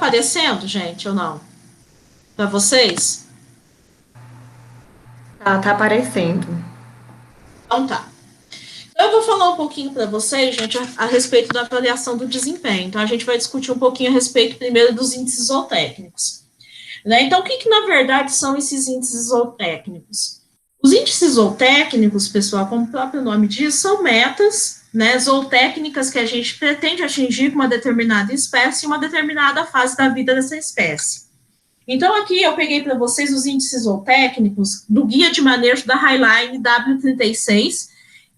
aparecendo, gente, ou não? Para vocês? Tá aparecendo. Então tá. Eu vou falar um pouquinho para vocês, gente, a respeito da avaliação do desempenho. Então, a gente vai discutir um pouquinho a respeito primeiro dos índices zootécnicos. Né? Então, o que na verdade são esses índices zootécnicos? Os índices zootécnicos, pessoal, como o próprio nome diz, são metas, né, zootécnicas que a gente pretende atingir com uma determinada espécie em uma determinada fase da vida dessa espécie. Então, aqui eu peguei para vocês os índices zootécnicos do Guia de Manejo da Highline W36,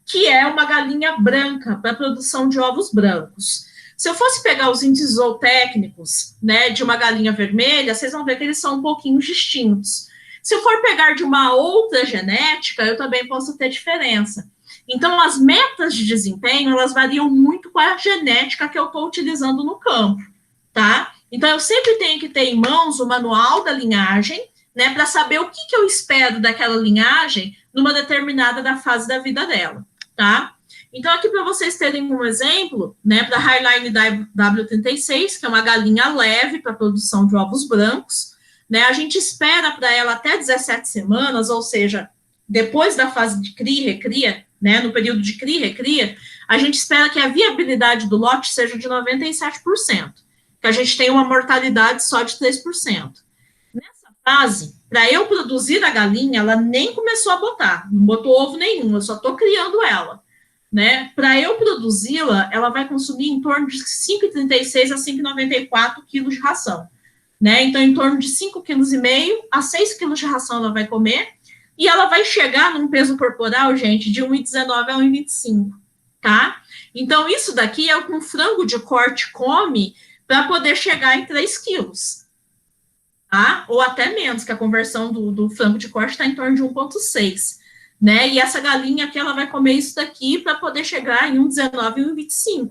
que é uma galinha branca para a produção de ovos brancos. Se eu fosse pegar os índices zootécnicos, né, de uma galinha vermelha, vocês vão ver que eles são um pouquinho distintos. Se eu for pegar de uma outra genética, eu também posso ter diferença. Então, as metas de desempenho, elas variam muito com a genética que eu estou utilizando no campo, tá? Então, eu sempre tenho que ter em mãos o manual da linhagem, né, para saber o que eu espero daquela linhagem numa determinada da fase da vida dela, tá? Então, aqui para vocês terem um exemplo, né, para a Highline W36, que é uma galinha leve para produção de ovos brancos, né, a gente espera para ela até 17 semanas, ou seja, depois da fase de cria e recria, né, no período de cria e recria, a gente espera que a viabilidade do lote seja de 97%, que a gente tem uma mortalidade só de 3%. Nessa fase, para eu produzir a galinha, ela nem começou a botar, não botou ovo nenhum, eu só estou criando ela. Né? Para eu produzi-la, ela vai consumir em torno de 5,36 a 5,94 quilos de ração. Né? Então, em torno de 5,5 kg a 6 quilos de ração ela vai comer, e ela vai chegar num peso corporal, gente, de 1,19 a 1,25, tá? Então, isso daqui é o que um frango de corte come para poder chegar em 3 quilos, tá? Ou até menos, que a conversão do frango de corte está em torno de 1,6. Né? E essa galinha aqui, ela vai comer isso daqui para poder chegar em 1,19 e 1,25.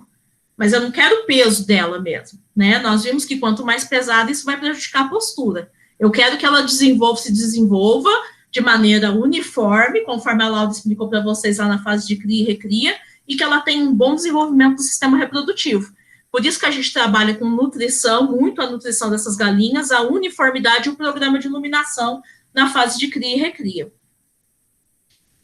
Mas eu não quero o peso dela mesmo, né? Nós vimos que quanto mais pesada, isso vai prejudicar a postura. Eu quero que ela se desenvolva de maneira uniforme, conforme a Laura explicou para vocês lá na fase de cria e recria, e que ela tenha um bom desenvolvimento do sistema reprodutivo. Por isso que a gente trabalha com nutrição, muito a nutrição dessas galinhas, a uniformidade e o programa de iluminação na fase de cria e recria.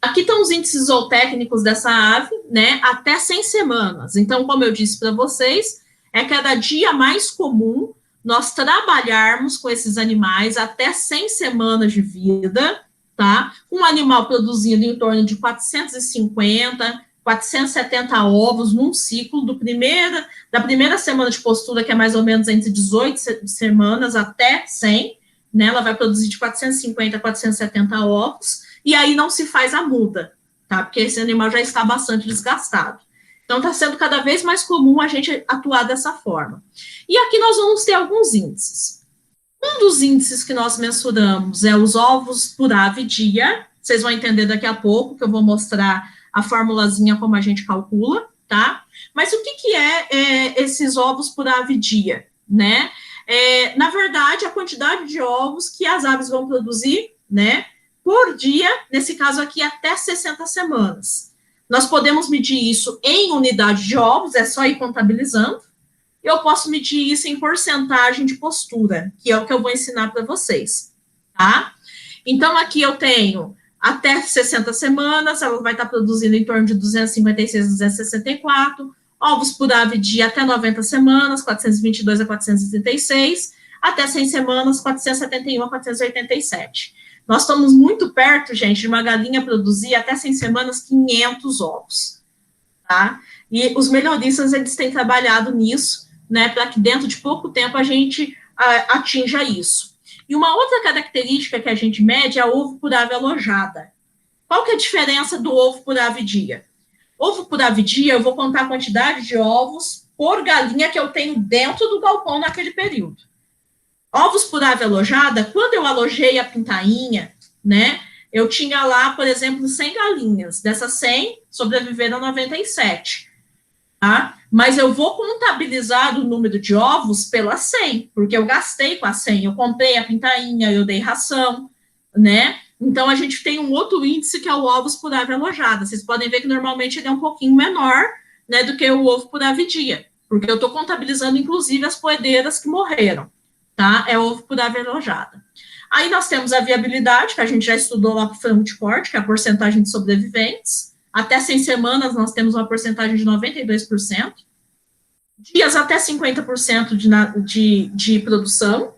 Aqui estão os índices zootécnicos dessa ave, né, até 100 semanas. Então, como eu disse para vocês, é cada dia mais comum nós trabalharmos com esses animais até 100 semanas de vida, tá? Um animal produzindo em torno de 450, 470 ovos num ciclo da primeira semana de postura, que é mais ou menos entre 18 semanas até 100, né? Ela vai produzir de 450 a 470 ovos, e aí não se faz a muda, tá? Porque esse animal já está bastante desgastado. Então, está sendo cada vez mais comum a gente atuar dessa forma. E aqui nós vamos ter alguns índices. Um dos índices que nós mensuramos é os ovos por ave dia. Vocês vão entender daqui a pouco, que eu vou mostrar a formulazinha como a gente calcula, tá? Mas o que é esses ovos por ave dia, né? Na verdade, a quantidade de ovos que as aves vão produzir, né, por dia, nesse caso aqui, até 60 semanas. Nós podemos medir isso em unidade de ovos, é só ir contabilizando. Eu posso medir isso em porcentagem de postura, que é o que eu vou ensinar para vocês, tá? Então, aqui eu tenho até 60 semanas, ela vai estar produzindo em torno de 256 a 264, ovos por ave de até 90 semanas, 422 a 436, até 100 semanas, 471 a 487. Nós estamos muito perto, gente, de uma galinha produzir até 100 semanas 500 ovos, tá? E os melhoristas, eles têm trabalhado nisso, né, para que dentro de pouco tempo a gente atinja isso. E uma outra característica que a gente mede é o ovo por ave alojada. Qual que é a diferença do ovo por ave dia? Ovo por ave dia, eu vou contar a quantidade de ovos por galinha que eu tenho dentro do galpão naquele período. Ovos por ave alojada, quando eu alojei a pintainha, né, eu tinha lá, por exemplo, 100 galinhas. Dessas 100, sobreviveram 97. Tá? Mas eu vou contabilizar o número de ovos pelas 100, porque eu gastei com a 100. Eu comprei a pintainha, eu dei ração, né? Então, a gente tem um outro índice que é o ovos por ave alojada. Vocês podem ver que normalmente ele é um pouquinho menor, né, do que o ovo por ave dia, porque eu estou contabilizando, inclusive, as poedeiras que morreram. tá? É ovo por ave alojada. Aí nós temos a viabilidade, que a gente já estudou lá para o frango de corte, que é a porcentagem de sobreviventes. Até 100 semanas nós temos uma porcentagem de 92%. Dias até 50% de produção,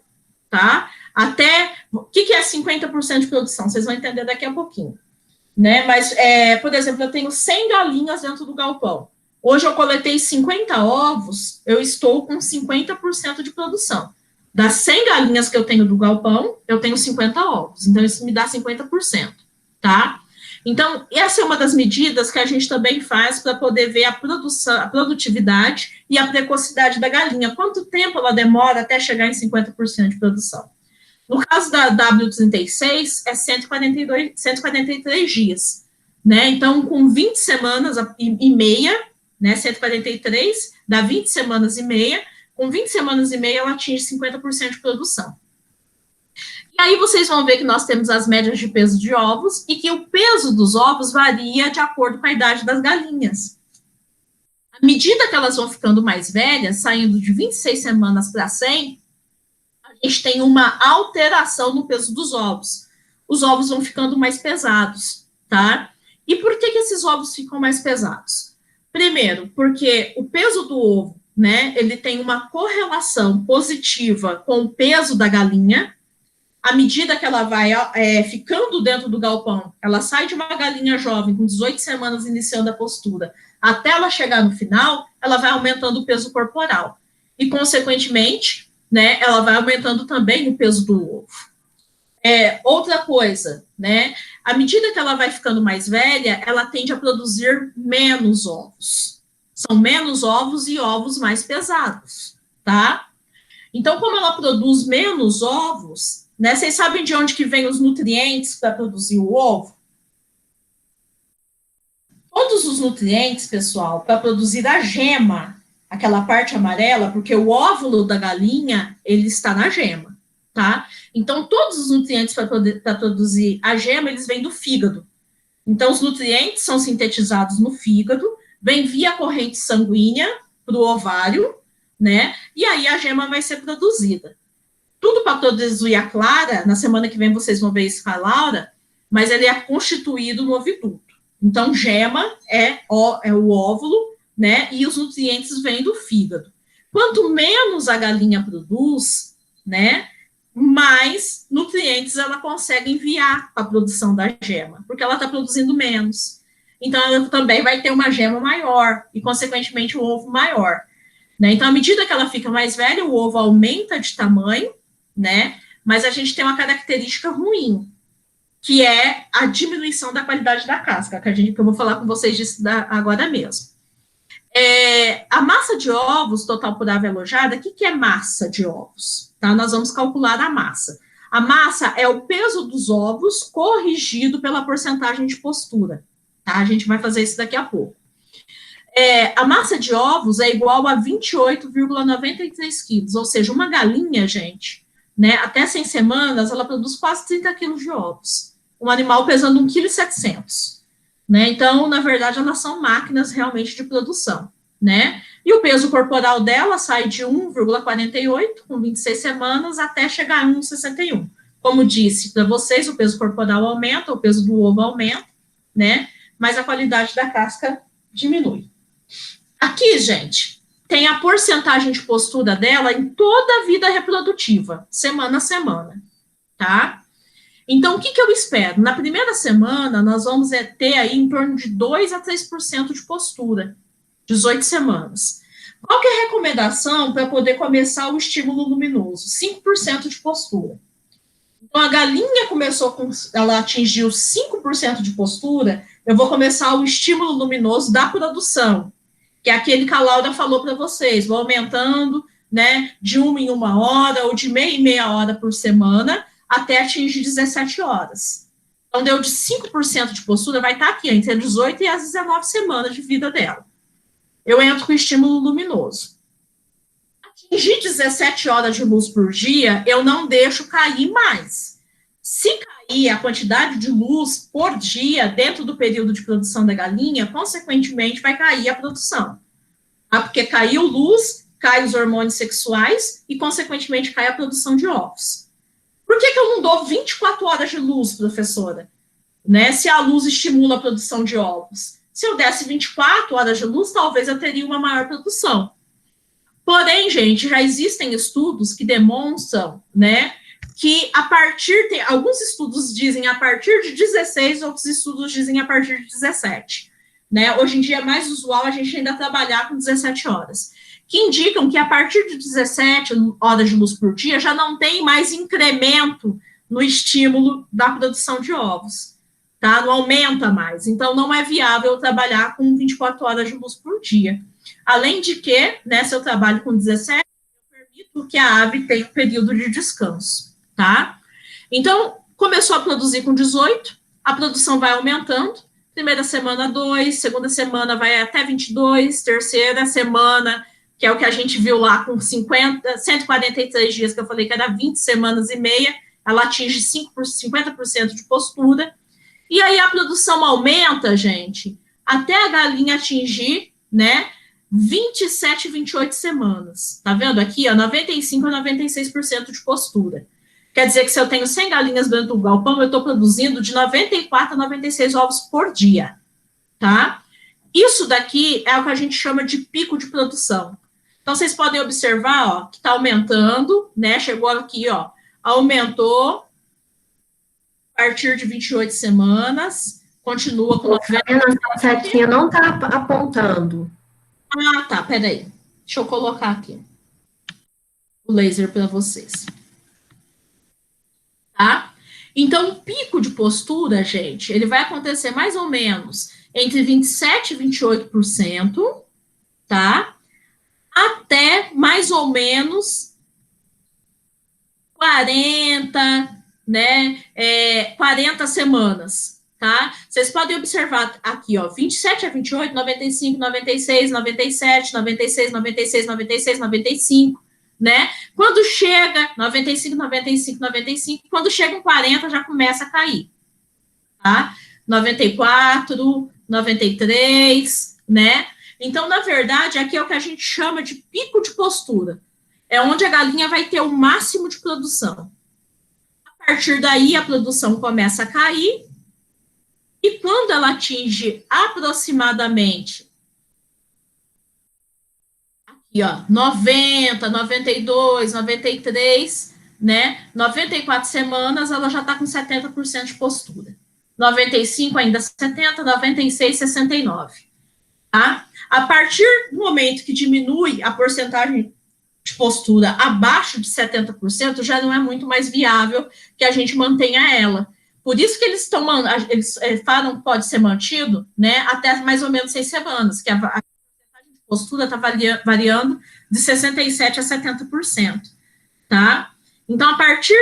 tá? Até, o que é 50% de produção? Vocês vão entender daqui a pouquinho, né? Mas, por exemplo, eu tenho 100 galinhas dentro do galpão. Hoje eu coletei 50 ovos, eu estou com 50% de produção. Das 100 galinhas que eu tenho do galpão, eu tenho 50 ovos. Então, isso me dá 50%, tá? Então, essa é uma das medidas que a gente também faz para poder ver a produção, a produtividade e a precocidade da galinha. Quanto tempo ela demora até chegar em 50% de produção? No caso da W36, é 143 dias, né? Então, com 20 semanas e meia, né, 143, dá 20 semanas e meia, com 20 semanas e meia ela atinge 50% de produção. E aí vocês vão ver que nós temos as médias de peso de ovos e que o peso dos ovos varia de acordo com a idade das galinhas. À medida que elas vão ficando mais velhas, saindo de 26 semanas para 100, a gente tem uma alteração no peso dos ovos. Os ovos vão ficando mais pesados, tá? E por que esses ovos ficam mais pesados? Primeiro, porque o peso do ovo, né, ele tem uma correlação positiva com o peso da galinha. À medida que ela vai ficando dentro do galpão, ela sai de uma galinha jovem, com 18 semanas iniciando a postura, até ela chegar no final, ela vai aumentando o peso corporal. E, consequentemente, né, ela vai aumentando também o peso do ovo. Outra coisa, né, à medida que ela vai ficando mais velha, ela tende a produzir menos ovos. São menos ovos e ovos mais pesados, tá? Então, como ela produz menos ovos, né, vocês sabem de onde que vem os nutrientes para produzir o ovo? Todos os nutrientes, pessoal, para produzir a gema, aquela parte amarela, porque o óvulo da galinha, ele está na gema, tá? Então, todos os nutrientes para produzir a gema, eles vêm do fígado. Então, os nutrientes são sintetizados no fígado, vêm via corrente sanguínea para o ovário, né? E aí a gema vai ser produzida. Tudo para produzir a clara, na semana que vem vocês vão ver isso com a Laura, mas ele é constituído no oviduto. Então, gema é o óvulo, né? E os nutrientes vêm do fígado. Quanto menos a galinha produz, né, mais nutrientes ela consegue enviar para a produção da gema, porque ela está produzindo menos. Então, ela também vai ter uma gema maior e, consequentemente, um ovo maior. Né? Então, à medida que ela fica mais velha, o ovo aumenta de tamanho, né? Mas a gente tem uma característica ruim, que é a diminuição da qualidade da casca, que eu vou falar com vocês disso agora mesmo. A massa de ovos total por ave alojada, o que é massa de ovos? Tá? Nós vamos calcular a massa. A massa é o peso dos ovos corrigido pela porcentagem de postura. Tá? A gente vai fazer isso daqui a pouco. A massa de ovos é igual a 28,93 quilos, ou seja, uma galinha, gente, né, até 100 semanas, ela produz quase 30 quilos de ovos. Um animal pesando 1,7 kg. Né? Então, na verdade, elas são máquinas realmente de produção. Né? E o peso corporal dela sai de 1,48 com 26 semanas até chegar a 1,61. Como disse para vocês, o peso corporal aumenta, o peso do ovo aumenta, né? Mas a qualidade da casca diminui. Aqui, gente, tem a porcentagem de postura dela em toda a vida reprodutiva, semana a semana, tá? Então, o que eu espero? Na primeira semana, nós vamos ter aí em torno de 2 a 3% de postura, 18 semanas. Qual que é a recomendação para poder começar o estímulo luminoso? 5% de postura. Então, a galinha ela atingiu 5% de postura, eu vou começar o estímulo luminoso da produção, que é aquele que a Laura falou para vocês, vou aumentando, né, de 1 em 1 hora, ou de meia em meia hora por semana, até atingir 17 horas. Então, deu de 5% de postura, vai estar aqui, entre as 18 e as 19 semanas de vida dela. Eu entro com estímulo luminoso. Atingir 17 horas de luz por dia, eu não deixo cair mais. Se cair a quantidade de luz por dia dentro do período de produção da galinha, consequentemente vai cair a produção. Tá? Porque caiu luz, cai os hormônios sexuais e, consequentemente, cai a produção de ovos. Por que eu não dou 24 horas de luz, professora? Né? Se a luz estimula a produção de ovos. Se eu desse 24 horas de luz, talvez eu teria uma maior produção. Porém, gente, já existem estudos que demonstram, né, que alguns estudos dizem a partir de 16, outros estudos dizem a partir de 17. Né? Hoje em dia é mais usual a gente ainda trabalhar com 17 horas, que indicam que a partir de 17 horas de luz por dia já não tem mais incremento no estímulo da produção de ovos, tá? Não aumenta mais, então não é viável trabalhar com 24 horas de luz por dia. Além de que, né, se eu trabalho com 17, eu permito que a ave tenha um período de descanso, tá? Então, começou a produzir com 18, a produção vai aumentando, primeira semana 2, segunda semana vai até 22, terceira semana, que é o que a gente viu lá com 143 dias, que eu falei que era 20 semanas e meia, ela atinge 50% de postura, e aí a produção aumenta, gente, até a galinha atingir, né, 27, 28 semanas. Tá vendo aqui, ó, 95 a 96% de postura. Quer dizer que se eu tenho 100 galinhas dentro do galpão, eu estou produzindo de 94 a 96 ovos por dia, tá? Isso daqui é o que a gente chama de pico de produção. Então, vocês podem observar, ó, que está aumentando, né? Chegou aqui, ó, aumentou a partir de 28 semanas, continua com... A setinha não está apontando. Ah, tá, peraí. Deixa eu colocar aqui o laser para vocês. Tá? Então, o pico de postura, gente, ele vai acontecer mais ou menos entre 27% e 28%, tá? Até mais ou menos 40, né? 40 semanas, tá? Vocês podem observar aqui, ó, 27 a 28, 95, 96, 97, 96, 96, 96, 95, né? Quando chega 95, 95, 95, quando chega em 40 já começa a cair, tá? 94, 93, né? Então, na verdade, aqui é o que a gente chama de pico de postura. É onde a galinha vai ter o máximo de produção. A partir daí, a produção começa a cair, e quando ela atinge aproximadamente aqui, ó, 90, 92, 93, né? 94 semanas, ela já está com 70% de postura. 95 ainda 70, 96, 69. Tá? A partir do momento que diminui a porcentagem de postura abaixo de 70%, já não é muito mais viável que a gente mantenha ela. Por isso que eles falam que pode ser mantido, né, até mais ou menos 6 semanas, que a porcentagem de postura está variando de 67% a 70%, tá? Então, a partir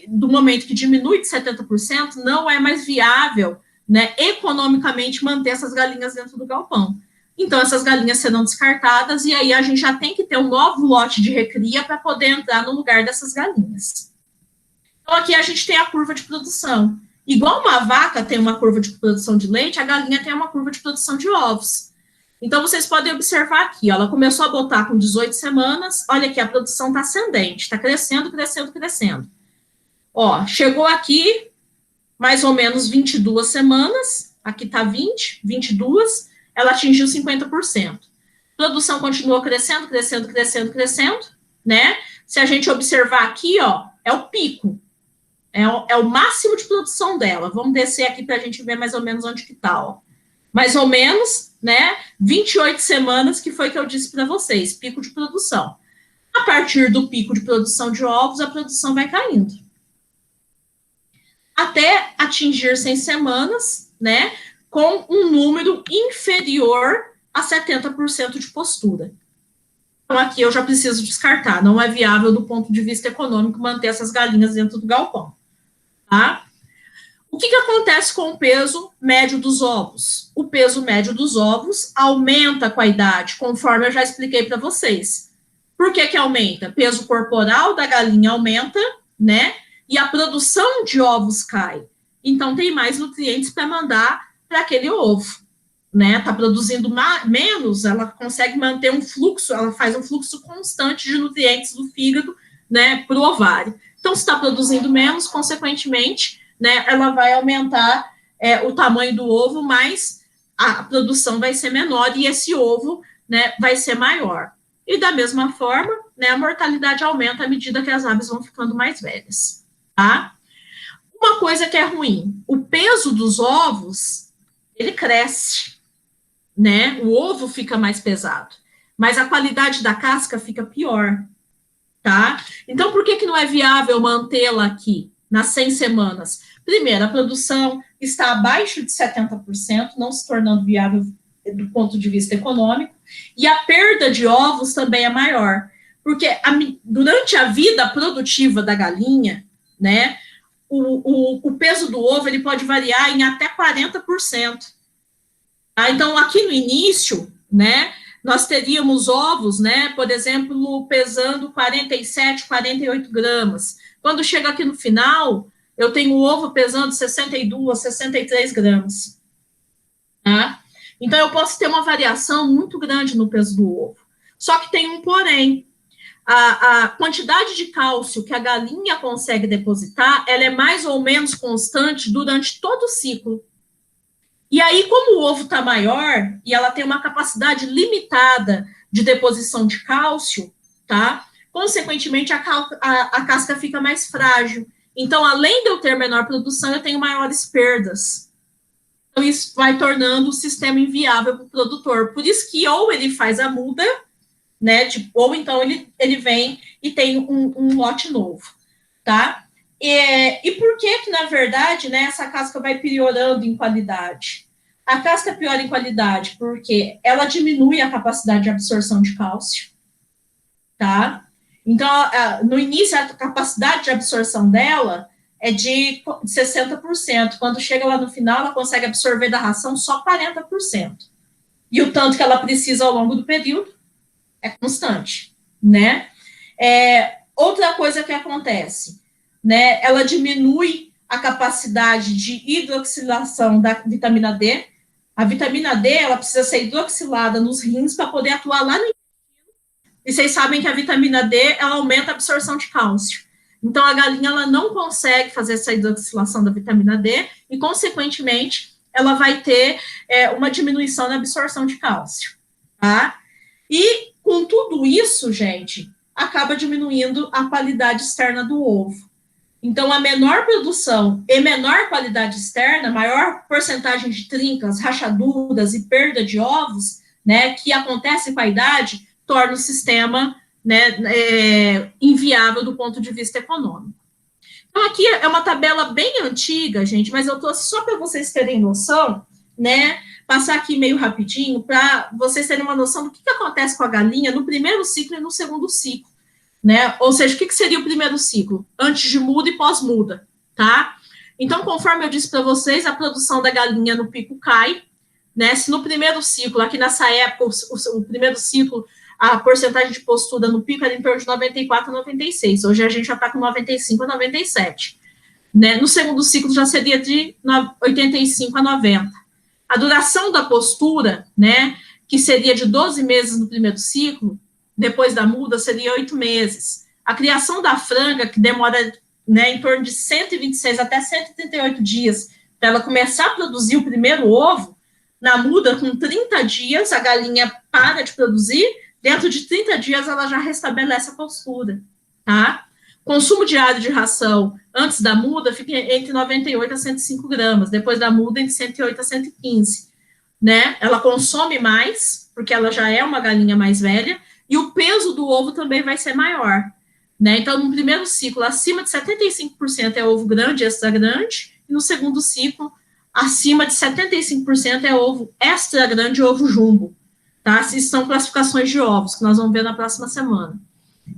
do momento que diminui de 70%, não é mais viável, né, economicamente manter essas galinhas dentro do galpão. Então, essas galinhas serão descartadas e aí a gente já tem que ter um novo lote de recria para poder entrar no lugar dessas galinhas. Então, aqui a gente tem a curva de produção. Igual uma vaca tem uma curva de produção de leite, a galinha tem uma curva de produção de ovos. Então, vocês podem observar aqui, ó, ela começou a botar com 18 semanas, olha aqui, a produção está ascendente, está crescendo, crescendo, crescendo. Ó, chegou aqui, mais ou menos 22 semanas, aqui está 20, 22, ela atingiu 50%. Produção continuou crescendo, crescendo, crescendo, crescendo, né? Se a gente observar aqui, ó, é o pico, é o máximo de produção dela. Vamos descer aqui para a gente ver mais ou menos onde que está, ó. Mais ou menos, né, 28 semanas, que foi que eu disse para vocês, pico de produção. A partir do pico de produção de ovos, a produção vai caindo. Até atingir 100 semanas, né, com um número inferior a 70% de postura. Então, aqui eu já preciso descartar, não é viável do ponto de vista econômico manter essas galinhas dentro do galpão, tá? O que acontece com o peso médio dos ovos? O peso médio dos ovos aumenta com a idade, conforme eu já expliquei para vocês. Por que aumenta? Peso corporal da galinha aumenta, né? E a produção de ovos cai. Então, tem mais nutrientes para mandar para aquele ovo, né, está produzindo menos, ela consegue manter um fluxo, ela faz um fluxo constante de nutrientes do fígado, né, para o ovário. Então, se está produzindo menos, consequentemente, né, ela vai aumentar o tamanho do ovo, mas a produção vai ser menor e esse ovo, né, vai ser maior. E da mesma forma, né, a mortalidade aumenta à medida que as aves vão ficando mais velhas, tá? Uma coisa que é ruim, o peso dos ovos, ele cresce, né? O ovo fica mais pesado, mas a qualidade da casca fica pior, tá? Então, por que não é viável mantê-la aqui nas 100 semanas? Primeiro, a produção está abaixo de 70%, não se tornando viável do ponto de vista econômico, e a perda de ovos também é maior, porque durante a vida produtiva da galinha, né, o peso do ovo ele pode variar em até 40%. Tá? Então, aqui no início, né, nós teríamos ovos, né, por exemplo, pesando 47, 48 gramas. Quando chega aqui no final, eu tenho o ovo pesando 62, 63 gramas. Tá? Então, eu posso ter uma variação muito grande no peso do ovo. Só que tem um porém. A quantidade de cálcio que a galinha consegue depositar, ela é mais ou menos constante durante todo o ciclo. E aí, como o ovo está maior e ela tem uma capacidade limitada de deposição de cálcio, tá? Consequentemente, a casca fica mais frágil. Então, além de eu ter menor produção, eu tenho maiores perdas. Então, isso vai tornando o sistema inviável para o produtor. Por isso que ou ele faz a muda, né? Ou então ele vem e tem um lote novo, tá? E por que, na verdade, né, essa casca vai piorando em qualidade? A casca piora em qualidade porque ela diminui a capacidade de absorção de cálcio, tá? Então, no início, a capacidade de absorção dela é de 60%. Quando chega lá no final, ela consegue absorver da ração só 40%. E o tanto que ela precisa ao longo do período é constante, né? Outra coisa que acontece, né? Ela diminui a capacidade de hidroxilação da vitamina D. A vitamina D, ela precisa ser hidroxilada nos rins para poder atuar lá no intestino. E vocês sabem que a vitamina D, ela aumenta a absorção de cálcio. Então, a galinha, ela não consegue fazer essa hidroxilação da vitamina D e, consequentemente, ela vai ter uma diminuição na absorção de cálcio, tá? E, com tudo isso, gente, acaba diminuindo a qualidade externa do ovo. Então, a menor produção e menor qualidade externa, maior porcentagem de trincas, rachaduras e perda de ovos, né, que acontece com a idade, torna o sistema, né, inviável do ponto de vista econômico. Então, aqui é uma tabela bem antiga, gente, mas eu trouxe só para vocês terem noção, né, passar aqui meio rapidinho para vocês terem uma noção do que acontece com a galinha no primeiro ciclo e no segundo ciclo, né? Ou seja, o que seria o primeiro ciclo? Antes de muda e pós-muda, tá? Então, conforme eu disse para vocês, a produção da galinha no pico cai, né? Se no primeiro ciclo, aqui nessa época, o primeiro ciclo, a porcentagem de postura no pico era em torno de 94 a 96. Hoje a gente já está com 95 a 97. Né? No segundo ciclo já seria de 85 a 90. A duração da postura, né, que seria de 12 meses no primeiro ciclo, depois da muda, seria 8 meses. A criação da franga, que demora, né, em torno de 126 até 138 dias, para ela começar a produzir o primeiro ovo, na muda, com 30 dias, a galinha para de produzir, dentro de 30 dias ela já restabelece a postura, tá? Consumo diário de ração antes da muda fica entre 98 a 105 gramas, depois da muda entre 108 a 115, né? Ela consome mais, porque ela já é uma galinha mais velha, e o peso do ovo também vai ser maior, né? Então, no primeiro ciclo, acima de 75% é ovo grande, extra grande, e no segundo ciclo, acima de 75% é ovo extra grande e ovo jumbo, tá? São classificações de ovos, que nós vamos ver na próxima semana.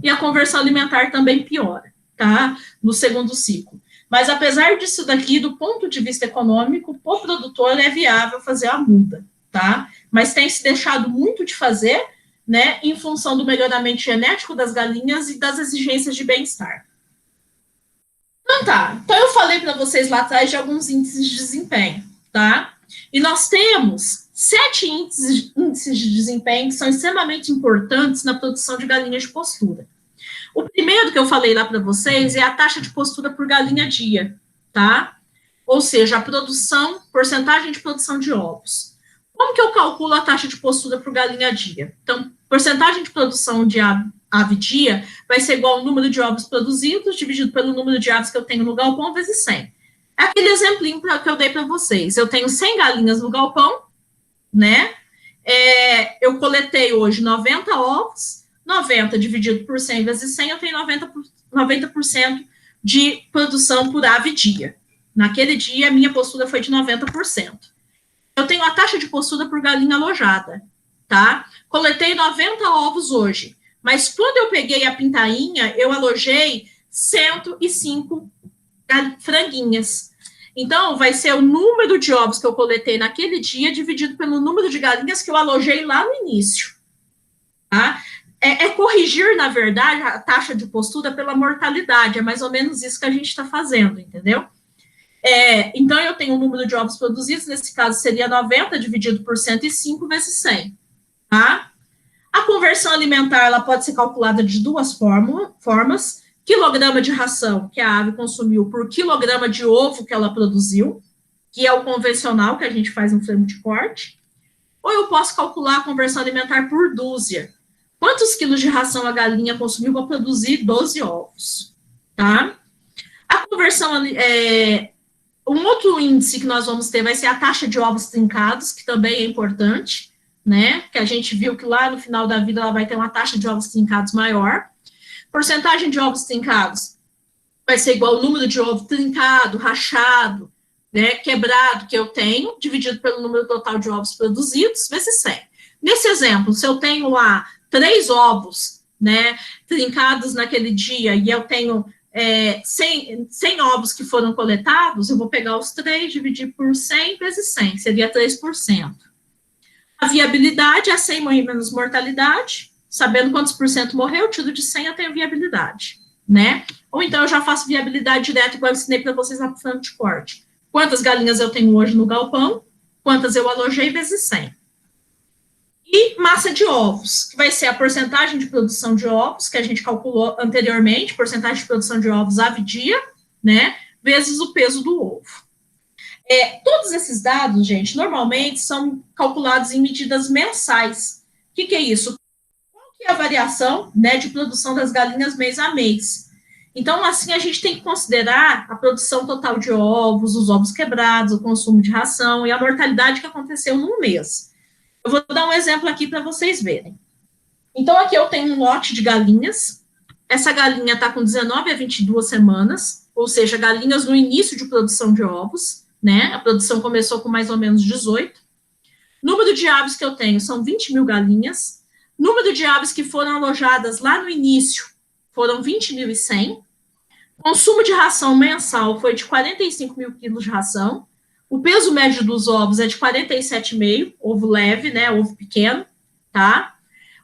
E a conversão alimentar também piora, tá? No segundo ciclo. Mas, apesar disso daqui, do ponto de vista econômico, o produtor é viável fazer a muda, tá? Mas tem se deixado muito de fazer, né, em função do melhoramento genético das galinhas e das exigências de bem-estar. Então, tá. Então, eu falei para vocês lá atrás de alguns índices de desempenho, tá? E nós temos 7 índices de desempenho que são extremamente importantes na produção de galinhas de postura. O primeiro que eu falei lá para vocês é a taxa de postura por galinha dia, tá? Ou seja, a produção, porcentagem de produção de ovos. Como que eu calculo a taxa de postura por galinha dia? Então, porcentagem de produção de ave dia vai ser igual ao número de ovos produzidos dividido pelo número de aves que eu tenho no galpão vezes 100. É aquele exemplinho que eu dei para vocês. Eu tenho 100 galinhas no galpão, né? Eu coletei hoje 90 ovos, 90 dividido por 100 vezes 100, eu tenho 90% de produção por ave dia. Naquele dia, a minha postura foi de 90%. Eu tenho a taxa de postura por galinha alojada, tá? Coletei 90 ovos hoje, mas quando eu peguei a pintainha, eu alojei 105 franguinhas. Então, vai ser o número de ovos que eu coletei naquele dia dividido pelo número de galinhas que eu alojei lá no início, tá? Corrigir, na verdade, a taxa de postura pela mortalidade, é mais ou menos isso que a gente está fazendo, entendeu? Então, eu tenho o número de ovos produzidos, nesse caso seria 90 dividido por 105 vezes 100, tá? A conversão alimentar, ela pode ser calculada de duas formas, quilograma de ração que a ave consumiu por quilograma de ovo que ela produziu, que é o convencional que a gente faz no frango de corte, ou eu posso calcular a conversão alimentar por dúzia. Quantos quilos de ração a galinha consumiu para produzir 12 ovos, tá? A conversão, um outro índice que nós vamos ter vai ser a taxa de ovos trincados, que também é importante, né? Que a gente viu que lá no final da vida ela vai ter uma taxa de ovos trincados maior. Porcentagem de ovos trincados vai ser igual ao número de ovo trincado, rachado, né, quebrado que eu tenho, dividido pelo número total de ovos produzidos, vezes 100. Nesse exemplo, se eu tenho lá 3 ovos, né, trincados naquele dia, e eu tenho 100 ovos que foram coletados, eu vou pegar os 3, dividir por 100 vezes 100, seria 3%. A viabilidade é 100 menos mortalidade, sabendo quantos por cento morreu, tiro de 100, eu tenho viabilidade, né? Ou então eu já faço viabilidade direta, igual eu ensinei para vocês lá no frango de corte. Quantas galinhas eu tenho hoje no galpão, quantas eu alojei vezes 100. E massa de ovos, que vai ser a porcentagem de produção de ovos, que a gente calculou anteriormente, porcentagem de produção de ovos ave dia, né? Vezes o peso do ovo. Todos esses dados, gente, normalmente são calculados em medidas mensais. O que é isso? Que é a variação, né, de produção das galinhas mês a mês. Então, assim, a gente tem que considerar a produção total de ovos, os ovos quebrados, o consumo de ração e a mortalidade que aconteceu num mês. Eu vou dar um exemplo aqui para vocês verem. Então, aqui eu tenho um lote de galinhas. Essa galinha está com 19 a 22 semanas, ou seja, galinhas no início de produção de ovos, né? A produção começou com mais ou menos 18. Número de aves que eu tenho são 20 mil galinhas. Número de aves que foram alojadas lá no início foram 20.100. Consumo de ração mensal foi de 45 mil quilos de ração. O peso médio dos ovos é de 47,5, ovo leve, né, ovo pequeno, tá?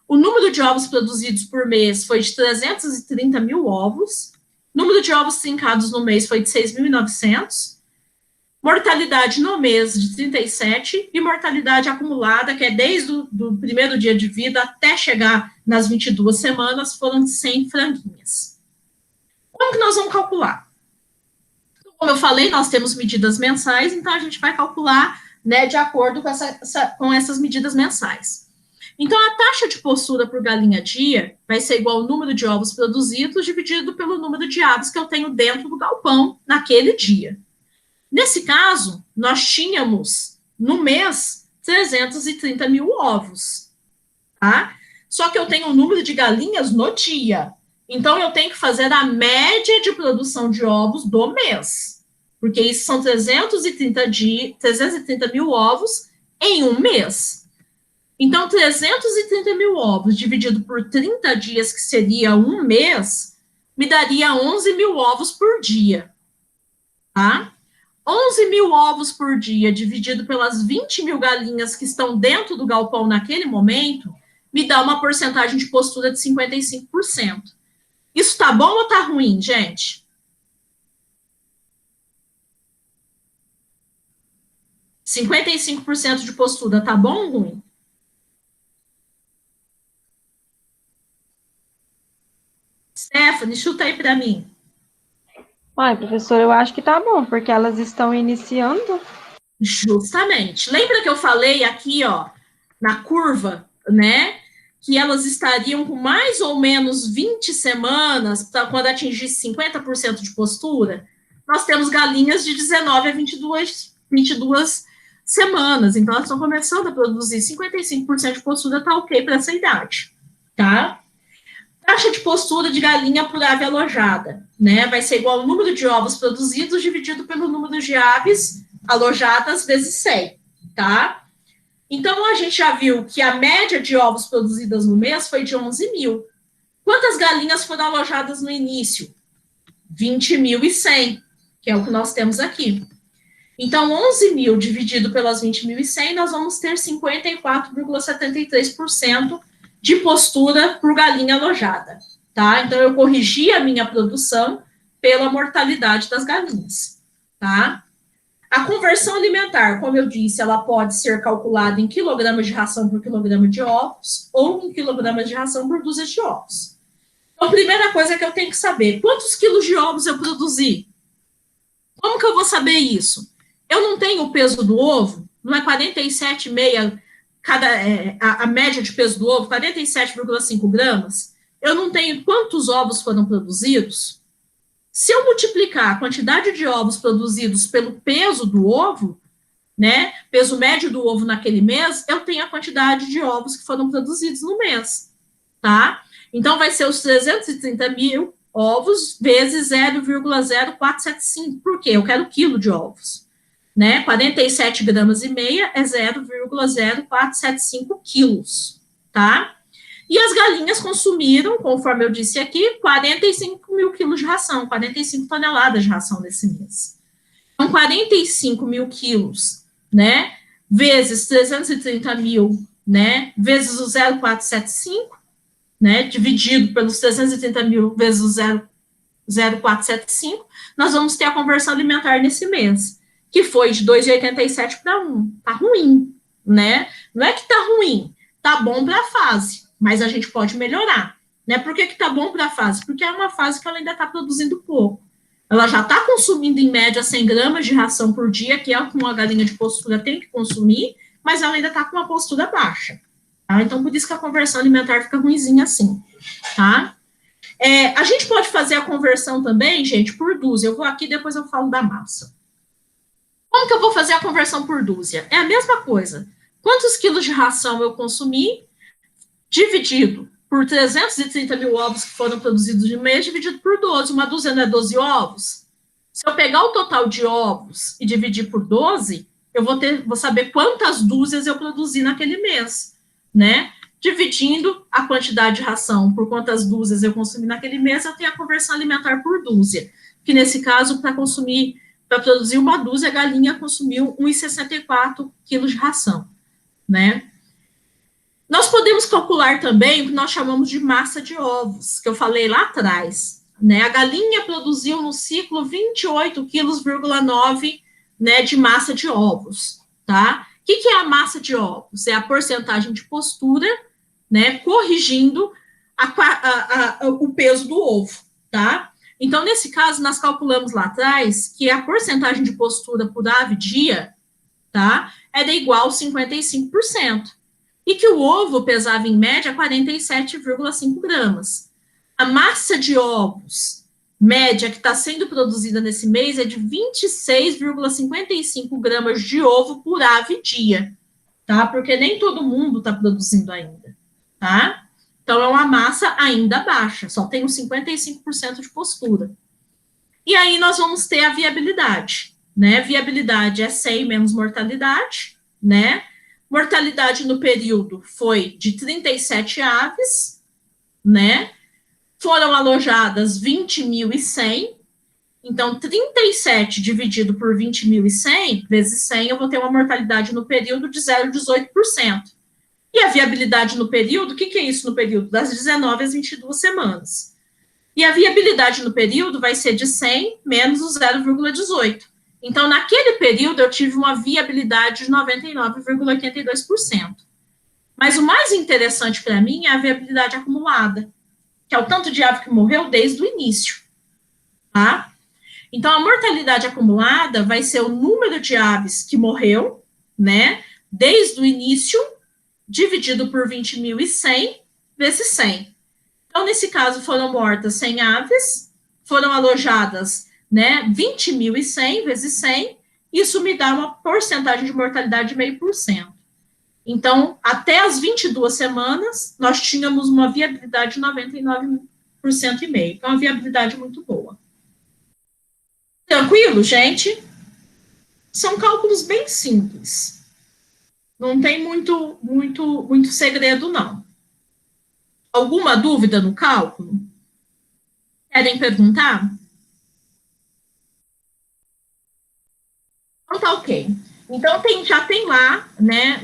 O número de ovos produzidos por mês foi de 330 mil ovos. Número de ovos trincados no mês foi de 6.900. Mortalidade no mês de 37 e mortalidade acumulada, que é desde o primeiro dia de vida até chegar nas 22 semanas, foram de 100 franguinhas. Como que nós vamos calcular? Como eu falei, nós temos medidas mensais, então a gente vai calcular, né, de acordo com essas medidas mensais. Então, a taxa de postura por galinha dia vai ser igual ao número de ovos produzidos dividido pelo número de aves que eu tenho dentro do galpão naquele dia. Nesse caso, nós tínhamos, no mês, 330 mil ovos, tá? Só que eu tenho o número de galinhas no dia. Então, eu tenho que fazer a média de produção de ovos do mês. Porque isso são 330 mil ovos em um mês. Então, 330 mil ovos dividido por 30 dias, que seria um mês, me daria 11 mil ovos por dia, tá? 11 mil ovos por dia dividido pelas 20 mil galinhas que estão dentro do galpão naquele momento, me dá uma porcentagem de postura de 55%. Isso tá bom ou tá ruim, gente? 55% de postura, tá bom ou ruim? Stephanie, chuta aí para mim. Ai, professor, eu acho que tá bom, porque elas estão iniciando. Justamente. Lembra que eu falei aqui, ó, na curva, né, que elas estariam com mais ou menos 20 semanas quando atingisse 50% de postura? Nós temos galinhas de 19 a 22 semanas, então elas estão começando a produzir 55% de postura, tá ok para essa idade, tá? Taxa de postura de galinha por ave alojada, né? Vai ser igual ao número de ovos produzidos dividido pelo número de aves alojadas vezes 100, tá? Então, a gente já viu que a média de ovos produzidas no mês foi de 11 mil. Quantas galinhas foram alojadas no início? 20.100, que é o que nós temos aqui. Então, 11 mil dividido pelas 20.100, nós vamos ter 54,73% de postura por galinha alojada, tá? Então, eu corrigi a minha produção pela mortalidade das galinhas, tá? A conversão alimentar, como eu disse, ela pode ser calculada em quilogramas de ração por quilograma de ovos ou em quilogramas de ração por dúzia de ovos. Então, a primeira coisa que eu tenho que saber, quantos quilos de ovos eu produzi? Como que eu vou saber isso? Eu não tenho o peso do ovo, não é 47,5 a média de peso do ovo, 47,5 gramas, eu não tenho quantos ovos foram produzidos. Se eu multiplicar a quantidade de ovos produzidos pelo peso do ovo, né, peso médio do ovo naquele mês, eu tenho a quantidade de ovos que foram produzidos no mês, tá? Então, vai ser os 330 mil ovos vezes 0,0475. Por quê? Eu quero quilo de ovos. Né? 47 gramas e meia é 0,0475 quilos, tá? E as galinhas consumiram, conforme eu disse aqui, 45 mil quilos de ração, 45 toneladas de ração nesse mês. Então, 45 mil quilos, né? Vezes 330 mil, né? Vezes o 0,475, né? Dividido pelos 330 mil vezes o 0,475, nós vamos ter a conversão alimentar nesse mês, que foi de 2,87 para 1. Tá ruim, né? Não é que tá ruim, tá bom para a fase, mas a gente pode melhorar, né? Por que tá bom para a fase? Porque é uma fase que ela ainda está produzindo pouco. Ela já está consumindo, em média, 100 gramas de ração por dia, que é o que uma galinha de postura tem que consumir, mas ela ainda está com uma postura baixa, tá? Então, por isso que a conversão alimentar fica ruimzinha assim, tá? A gente pode fazer a conversão também, gente, por dúzia. Eu vou aqui, depois eu falo da massa. Como que eu vou fazer a conversão por dúzia? É a mesma coisa. Quantos quilos de ração eu consumi, dividido por 330 mil ovos que foram produzidos de mês, dividido por 12. Uma dúzia não é 12 ovos? Se eu pegar o total de ovos e dividir por 12, eu vou saber quantas dúzias eu produzi naquele mês, né? Dividindo a quantidade de ração por quantas dúzias eu consumi naquele mês, eu tenho a conversão alimentar por dúzia, que nesse caso, para produzir uma dúzia, a galinha consumiu 1,64 quilos de ração, né? Nós podemos calcular também o que nós chamamos de massa de ovos, que eu falei lá atrás, né? A galinha produziu no ciclo 28,9 quilos, né, de massa de ovos, tá? O que é a massa de ovos? É a porcentagem de postura, né, corrigindo o peso do ovo, tá? Então, nesse caso, nós calculamos lá atrás que a porcentagem de postura por ave dia, tá, era igual a 55%. E que o ovo pesava, em média, 47,5 gramas. A massa de ovos média que está sendo produzida nesse mês é de 26,55 gramas de ovo por ave dia, tá? Porque nem todo mundo está produzindo ainda, tá? Então, é uma massa ainda baixa, só tem uns 55% de postura. E aí, nós vamos ter a viabilidade, né? Viabilidade é 100 menos mortalidade, né? Mortalidade no período foi de 37 aves, né? Foram alojadas 20.100, então 37 dividido por 20.100 vezes 100, eu vou ter uma mortalidade no período de 0,18%. E a viabilidade no período, o que é isso no período? Das 19 às 22 semanas. E a viabilidade no período vai ser de 100 menos o 0,18. Então, naquele período, eu tive uma viabilidade de 99,82%. Mas o mais interessante para mim é a viabilidade acumulada, que é o tanto de ave que morreu desde o início, tá? Então, a mortalidade acumulada vai ser o número de aves que morreu, né, desde o início, dividido por 20.100 vezes 100. Então, nesse caso, foram mortas 100 aves, foram alojadas, né, 20.100 vezes 100, isso me dá uma porcentagem de mortalidade de 0,5%. Então, até as 22 semanas, nós tínhamos uma viabilidade de 99% e meio. Então, uma viabilidade muito boa. Tranquilo, gente? São cálculos bem simples. Não tem muito segredo, não. Alguma dúvida no cálculo? Querem perguntar? Então, tá ok. Então, já tem lá, né,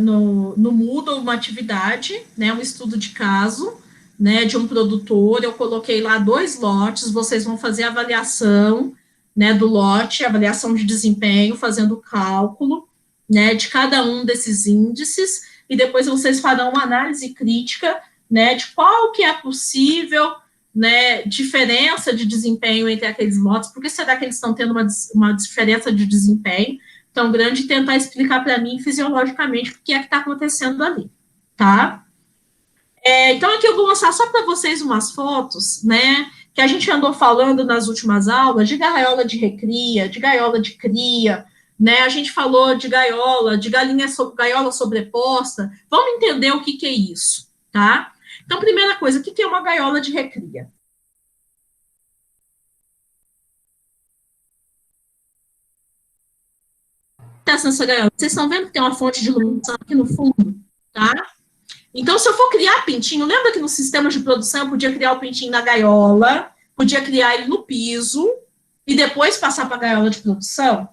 no Moodle, uma atividade, né, um estudo de caso, né, de um produtor. Eu coloquei lá 2 lotes, vocês vão fazer a avaliação, né, do lote, avaliação de desempenho, fazendo o cálculo, né, de cada um desses índices, e depois vocês farão uma análise crítica, né, de qual que é a possível, né, diferença de desempenho entre aqueles lotes, por que será que eles estão tendo uma diferença de desempenho tão grande, e tentar explicar para mim fisiologicamente o que é que está acontecendo ali, tá? Então, aqui eu vou mostrar só para vocês umas fotos, né, que a gente andou falando nas últimas aulas, de gaiola de recria, de gaiola de cria, né, a gente falou de gaiola, de gaiola sobreposta. Vamos entender o que é isso, tá? Então, primeira coisa, o que é uma gaiola de recria? Nessa gaiola, vocês estão vendo que tem uma fonte de iluminação aqui no fundo, tá? Então, se eu for criar pintinho, lembra que no sistema de produção eu podia criar o pintinho na gaiola, podia criar ele no piso e depois passar para a gaiola de produção?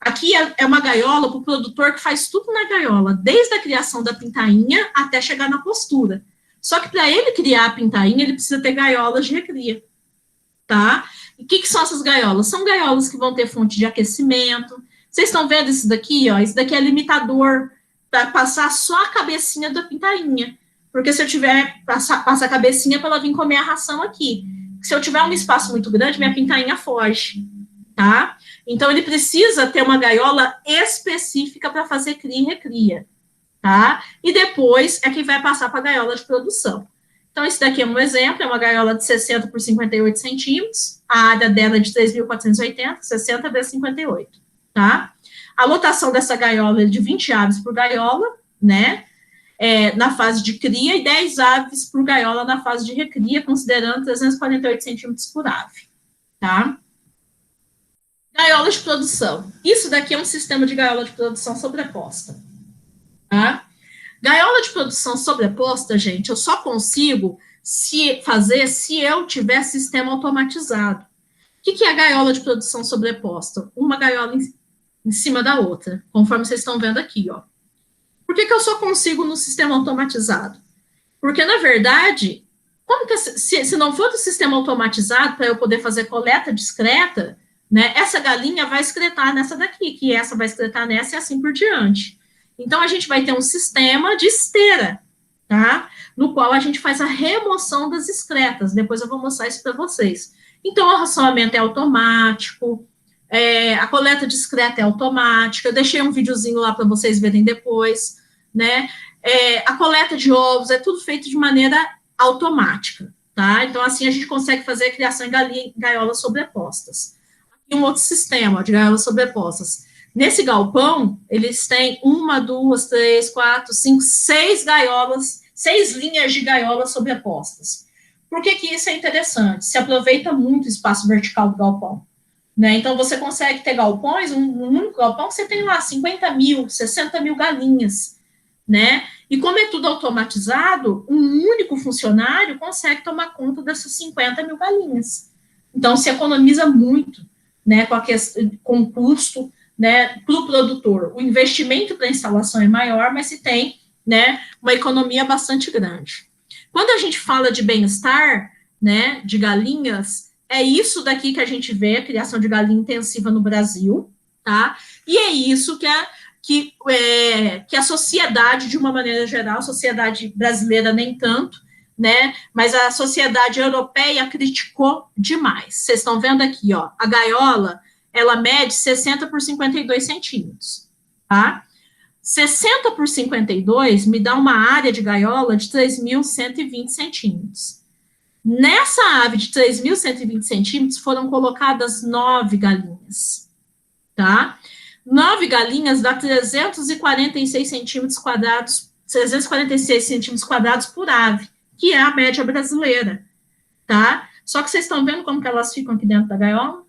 Aqui é uma gaiola para o produtor que faz tudo na gaiola, desde a criação da pintainha até chegar na postura. Só que para ele criar a pintainha, ele precisa ter gaiolas de recria, tá? E o que são essas gaiolas? São gaiolas que vão ter fonte de aquecimento. Vocês estão vendo isso daqui, ó? Isso daqui é limitador para passar só a cabecinha da pintainha. Porque se eu tiver, passa a cabecinha para ela vir comer a ração aqui. Se eu tiver um espaço muito grande, minha pintainha foge, tá? Então, ele precisa ter uma gaiola específica para fazer cria e recria, tá? E depois é que vai passar para a gaiola de produção. Então, esse daqui é um exemplo, é uma gaiola de 60 por 58 centímetros, a área dela é de 3.480, 60 vezes 58, tá? A lotação dessa gaiola é de 20 aves por gaiola, né, na fase de cria, e 10 aves por gaiola na fase de recria, considerando 348 centímetros por ave, tá? Gaiola de produção. Isso daqui é um sistema de gaiola de produção sobreposta, tá? Gaiola de produção sobreposta, gente, eu só consigo fazer se eu tiver sistema automatizado. O que é a gaiola de produção sobreposta? Uma gaiola em cima da outra, conforme vocês estão vendo aqui, ó. Por que eu só consigo no sistema automatizado? Porque, na verdade, como que se não for do sistema automatizado, para eu poder fazer coleta discreta, né, essa galinha vai excretar nessa daqui, que essa vai excretar nessa e assim por diante. Então, a gente vai ter um sistema de esteira, tá? No qual a gente faz a remoção das excretas. Depois eu vou mostrar isso para vocês. Então, o racionamento é automático, a coleta discreta é automática. Eu deixei um videozinho lá para vocês verem depois, né? A coleta de ovos é tudo feito de maneira automática, tá? Então, assim, a gente consegue fazer a criação em gaiolas sobrepostas. Aqui um outro sistema de gaiolas sobrepostas. Nesse galpão, eles têm 1, 2, 3, 4, 5, 6 gaiolas, 6 linhas de gaiolas sobrepostas. Por que isso é interessante? Se aproveita muito o espaço vertical do galpão, né? Então, você consegue ter galpões, um único galpão, você tem lá 50 mil, 60 mil galinhas, né? E como é tudo automatizado, um único funcionário consegue tomar conta dessas 50 mil galinhas. Então, se economiza muito, né, com o custo, né, para o produtor. O investimento para a instalação é maior, mas se tem, né, uma economia bastante grande. Quando a gente fala de bem-estar, né, de galinhas, é isso daqui que a gente vê, a criação de galinha intensiva no Brasil, tá? E é isso que a sociedade, de uma maneira geral, a sociedade brasileira nem tanto, né? Mas a sociedade europeia criticou demais. Vocês estão vendo aqui, ó, a gaiola, ela mede 60 por 52 centímetros, tá? 60 por 52 me dá uma área de gaiola de 3.120 centímetros. Nessa ave de 3.120 centímetros foram colocadas 9 galinhas, tá? 9 galinhas dá 346 centímetros quadrados, 346 centímetros quadrados por ave, que é a média brasileira, tá? Só que vocês estão vendo como que elas ficam aqui dentro da gaiola?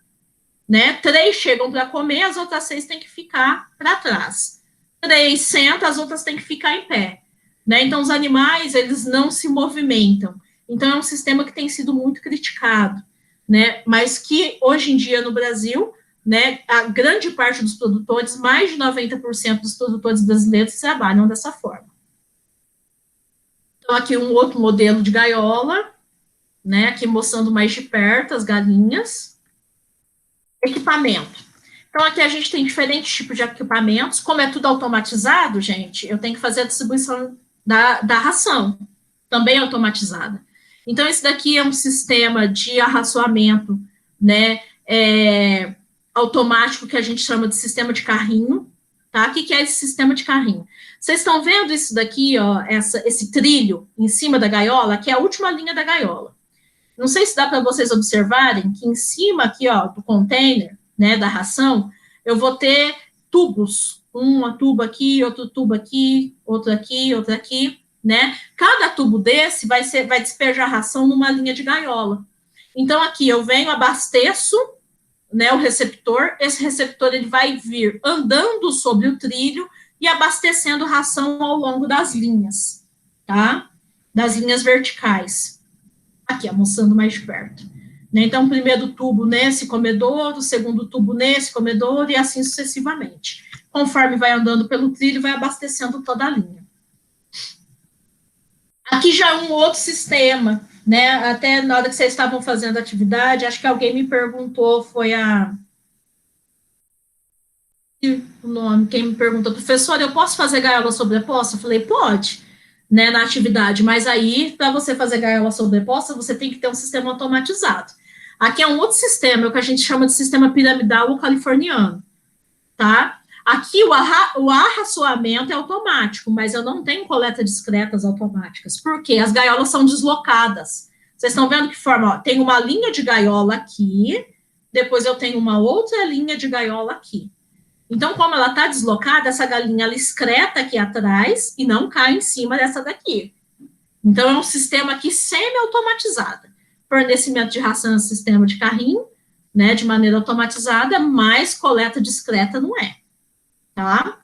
Né? 3 chegam para comer, as outras 6 têm que ficar para trás. 3 sentam, as outras têm que ficar em pé, né? Então, os animais, eles não se movimentam. Então, é um sistema que tem sido muito criticado, né? Mas que, hoje em dia, no Brasil, né, a grande parte dos produtores, mais de 90% dos produtores brasileiros trabalham dessa forma. Então, aqui um outro modelo de gaiola, né? Aqui mostrando mais de perto as galinhas. Equipamento. Então, aqui a gente tem diferentes tipos de equipamentos. Como é tudo automatizado, gente, eu tenho que fazer a distribuição da ração, também automatizada. Então, esse daqui é um sistema de arraçoamento, né, automático, que a gente chama de sistema de carrinho, tá? O que é esse sistema de carrinho? Vocês estão vendo isso daqui, ó, esse trilho em cima da gaiola, que é a última linha da gaiola. Não sei se dá para vocês observarem que em cima aqui, ó, do container, né, da ração, eu vou ter tubos, uma tubo aqui, outro tubo aqui, outro aqui, né? Cada tubo desse vai despejar ração numa linha de gaiola. Então, aqui eu venho, abasteço, né, o receptor, esse receptor ele vai vir andando sobre o trilho e abastecendo ração ao longo das linhas, tá? Das linhas verticais. Aqui, mostrando mais de perto. Né? Então, o primeiro tubo nesse comedouro, o segundo tubo nesse comedouro, e assim sucessivamente. Conforme vai andando pelo trilho, vai abastecendo toda a linha. Aqui já é um outro sistema, né? Até na hora que vocês estavam fazendo a atividade, acho que alguém me perguntou, foi o nome, quem me perguntou, professor, eu posso fazer gaiola sobreposta? Eu falei, pode, né, na atividade, mas aí, para você fazer gaiola sobreposta, você tem que ter um sistema automatizado. Aqui é um outro sistema, o que a gente chama de sistema piramidal ou californiano, tá? Aqui o arraçoamento é automático, mas eu não tenho coleta discretas automáticas, porque as gaiolas são deslocadas. Vocês estão vendo que forma? Ó, tem uma linha de gaiola aqui, depois eu tenho uma outra linha de gaiola aqui. Então, como ela está deslocada, essa galinha ela excreta aqui atrás e não cai em cima dessa daqui. Então, é um sistema aqui semi-automatizado. Fornecimento de ração é um sistema de carrinho, né, de maneira automatizada, mas coleta discreta não é. Tá?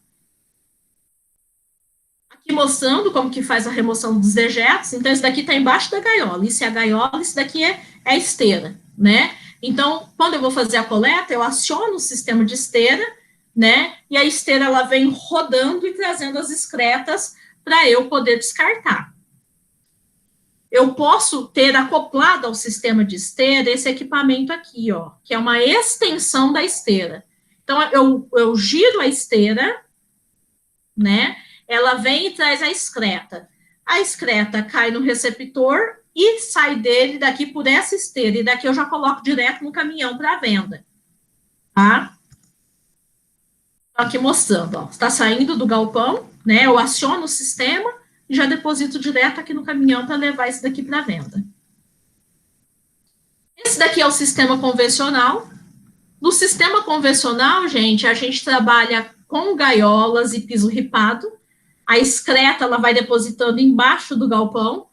Aqui mostrando como que faz a remoção dos dejetos. Então, esse daqui está embaixo da gaiola. Isso é a gaiola, isso daqui é a esteira, né? Então, quando eu vou fazer a coleta, eu aciono o sistema de esteira, né? E a esteira, ela vem rodando e trazendo as excretas para eu poder descartar. Eu posso ter acoplado ao sistema de esteira esse equipamento aqui, ó, que é uma extensão da esteira. Então, eu giro a esteira, né? Ela vem e traz a excreta. A excreta cai no receptor e sai dele daqui por essa esteira. E daqui eu já coloco direto no caminhão para venda. Tá? Aqui mostrando, ó. Está saindo do galpão, né? Eu aciono o sistema e já deposito direto aqui no caminhão para levar esse daqui para venda. Esse daqui é o sistema convencional. No sistema convencional, gente, a gente trabalha com gaiolas e piso ripado. A excreta, ela vai depositando embaixo do galpão.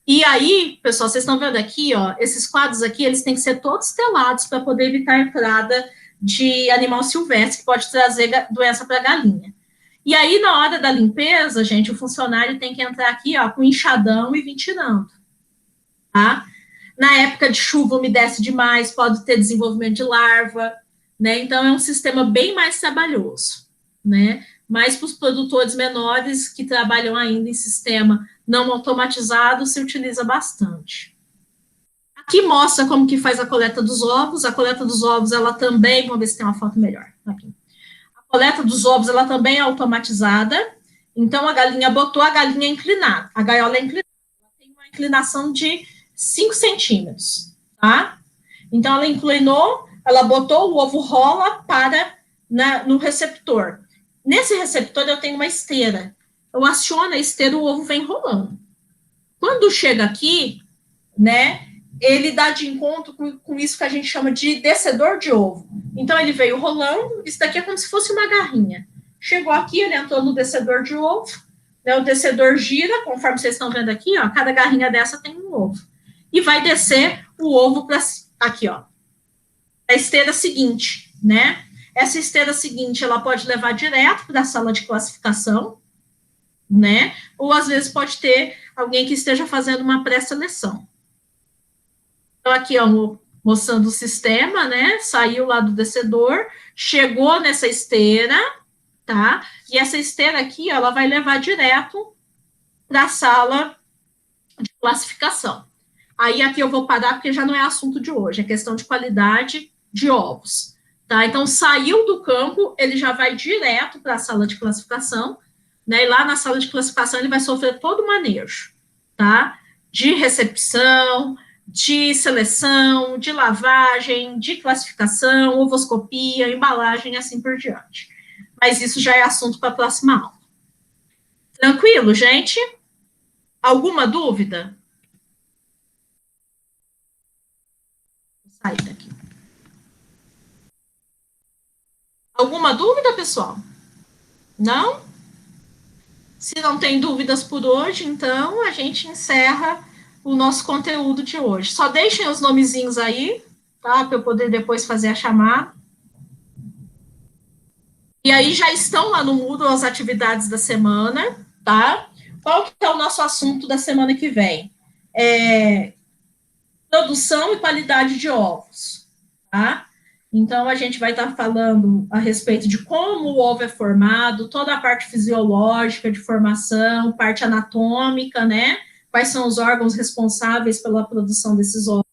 E aí, pessoal, vocês estão vendo aqui, ó, esses quadros aqui, eles têm que ser todos telados para poder evitar a entrada de animal silvestre, que pode trazer doença para a galinha. E aí, na hora da limpeza, gente, o funcionário tem que entrar aqui, ó, com enxadão e vir tirando, tá? Na época de chuva, umedece demais, pode ter desenvolvimento de larva, né? Então, é um sistema bem mais trabalhoso, né? Mas para os produtores menores que trabalham ainda em sistema não automatizado, se utiliza bastante. Aqui mostra como que faz a coleta dos ovos. A coleta dos ovos, ela também, vamos ver se tem uma foto melhor. Aqui. A coleta dos ovos, ela também é automatizada. Então, a galinha botou a galinha inclinada. A gaiola é inclinada. Ela tem uma inclinação de 5 centímetros, tá? Então, ela inclinou, ela botou, o ovo rola para no receptor. Nesse receptor, eu tenho uma esteira. Eu aciono a esteira, o ovo vem rolando. Quando chega aqui, né, ele dá de encontro com isso que a gente chama de descedor de ovo. Então, ele veio rolando, isso daqui é como se fosse uma garrinha. Chegou aqui, ele entrou no descedor de ovo, né, o descedor gira, conforme vocês estão vendo aqui, ó, cada garrinha dessa tem um ovo. E vai descer o ovo para aqui, ó, a esteira seguinte, né? Essa esteira seguinte, ela pode levar direto para a sala de classificação, né? Ou, às vezes, pode ter alguém que esteja fazendo uma pré-seleção. Então, aqui, ó, mostrando o sistema, né? Saiu lá do descedor, chegou nessa esteira, tá? E essa esteira aqui, ó, ela vai levar direto para a sala de classificação. Aí, aqui eu vou parar, porque já não é assunto de hoje, é questão de qualidade de ovos, tá? Então, saiu do campo, ele já vai direto para a sala de classificação, né? E lá na sala de classificação, ele vai sofrer todo o manejo, tá? De recepção, de seleção, de lavagem, de classificação, ovoscopia, embalagem, assim por diante. Mas isso já é assunto para a próxima aula. Tranquilo, gente? Alguma dúvida? Vou sair daqui. Alguma dúvida, pessoal? Não? Se não tem dúvidas por hoje, então a gente encerra o nosso conteúdo de hoje. Só deixem os nomezinhos aí, tá? Para eu poder depois fazer a chamada. E aí já estão lá no Moodle as atividades da semana, tá? Qual que é o nosso assunto da semana que vem? Produção e qualidade de ovos, tá? Então, a gente vai estar falando a respeito de como o ovo é formado, toda a parte fisiológica de formação, parte anatômica, né? Quais são os órgãos responsáveis pela produção desses ovos.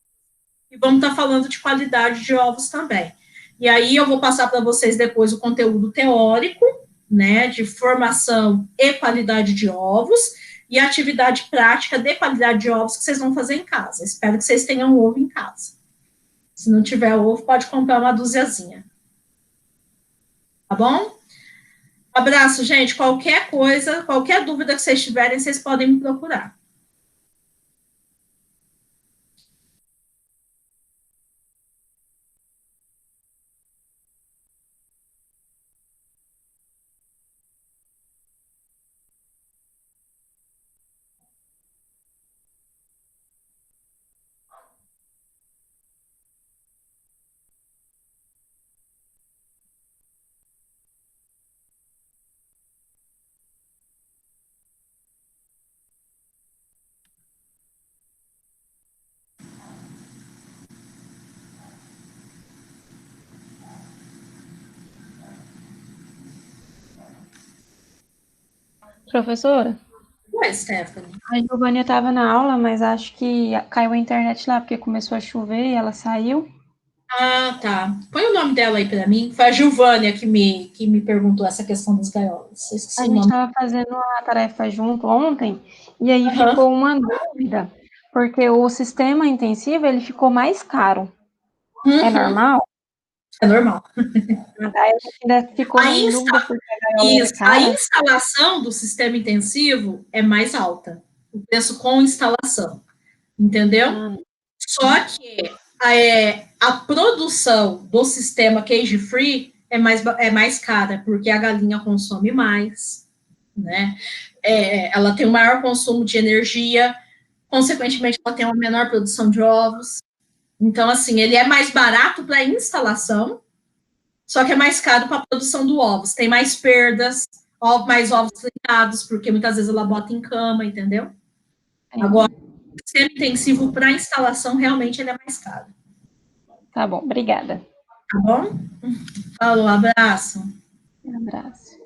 E vamos estar falando de qualidade de ovos também. E aí eu vou passar para vocês depois o conteúdo teórico, né, de formação e qualidade de ovos, e a atividade prática de qualidade de ovos que vocês vão fazer em casa. Espero que vocês tenham ovo em casa. Se não tiver ovo, pode comprar uma duziazinha. Tá bom? Abraço, gente. Qualquer coisa, qualquer dúvida que vocês tiverem, vocês podem me procurar. Professora, Oi, Stephanie. a Giovânia estava na aula, mas acho que caiu a internet lá, porque começou a chover e ela saiu. Ah, tá. Põe o nome dela aí para mim. Foi a Giovânia que me perguntou essa questão das gaiolas. A gente estava fazendo a tarefa junto ontem, e aí ficou uma dúvida, porque o sistema intensivo, ele ficou mais caro. É normal? É normal. Aí ainda ficou em dúvida porque a gaiola Isso, é cara. a instalação do sistema intensivo é mais alta. O preço com instalação. Entendeu? Só que a produção do sistema cage-free é mais cara, porque a galinha consome mais, né? Ela tem um maior consumo de energia, consequentemente, ela tem uma menor produção de ovos. Então, assim, ele é mais barato para a instalação, só que é mais caro para a produção do ovos. Tem mais perdas, mais ovos ligados, porque muitas vezes ela bota em cama, entendeu? Agora, o sistema intensivo para instalação, realmente, ele é mais caro. Tá bom, obrigada. Tá bom? Falou, abraço. Um abraço.